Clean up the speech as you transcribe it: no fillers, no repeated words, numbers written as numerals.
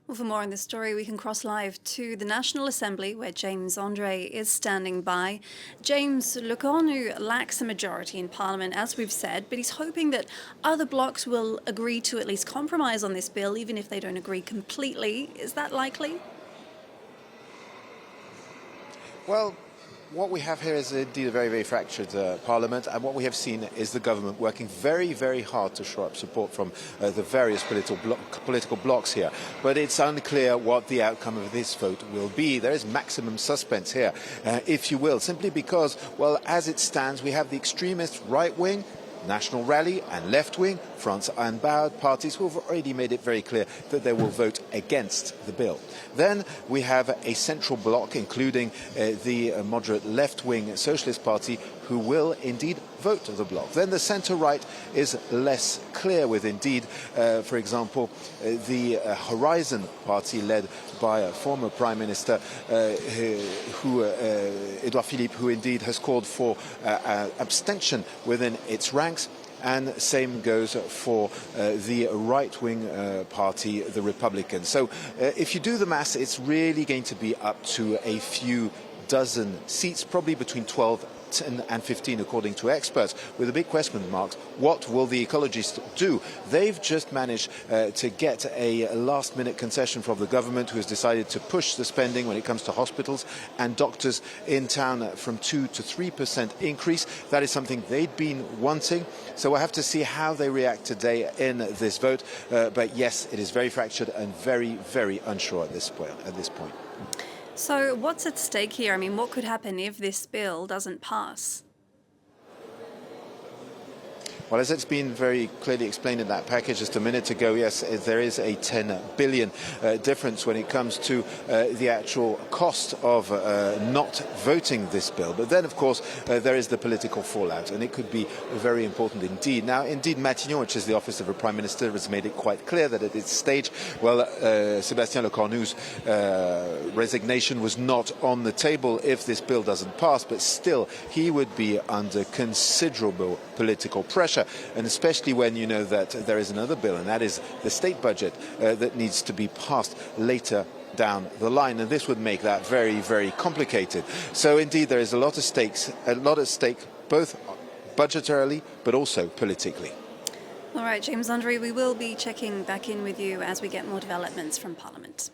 Well, for more on this story, we can cross live to the National Assembly, where James Andre is standing by. James, Lecornu lacks a majority in Parliament, as we've said, but he's hoping that other blocs will agree to at least compromise on this bill, even if they don't agree completely. Is that likely? Well, what we have here is indeed a very, very fractured parliament, and what we have seen is the government working very, very hard to shore up support from the various political blocs here. But it's unclear what the outcome of this vote will be. There is maximum suspense here, if you will, simply because, well, as it stands, we have the extremist right wing, National Rally and left-wing, France Unbowed parties who have already made it very clear that they will vote against the bill. Then we have a central bloc, including the moderate left-wing Socialist Party, who will indeed vote the bloc. Then the centre-right is less clear with indeed, for example, the Horizon Party led by a former Prime Minister, Edouard Philippe, who indeed has called for abstention within its ranks. And same goes for the right-wing party, the Republicans. So if you do the maths, it's really going to be up to a few dozen seats, probably between 12 and 15 according to experts, with a big question mark: what will the ecologists do? They've just managed to get a last-minute concession from the government, who has decided to push the spending when it comes to hospitals and doctors in town from 2 to 3% increase. That is something they'd been wanting, so we'll have to see how they react today in this vote. But yes, it is very fractured and very, very unsure at this point. So what's at stake here? I mean, what could happen if this bill doesn't pass? Well, as it's been very clearly explained in that package just a minute ago, yes, there is a 10 billion difference when it comes to the actual cost of not voting this bill. But then, of course, there is the political fallout, and it could be very important indeed. Now, indeed, Matignon, which is the office of a Prime Minister, has made it quite clear that at this stage, well, Sébastien Lecornu's resignation was not on the table if this bill doesn't pass, but still, he would be under considerable political pressure. And especially when you know that there is another bill, and that is the state budget that needs to be passed later down the line, and this would make that very, very complicated. So indeed, there is a lot at stake, both budgetarily but also politically. All right, James Andre, we will be checking back in with you as we get more developments from Parliament.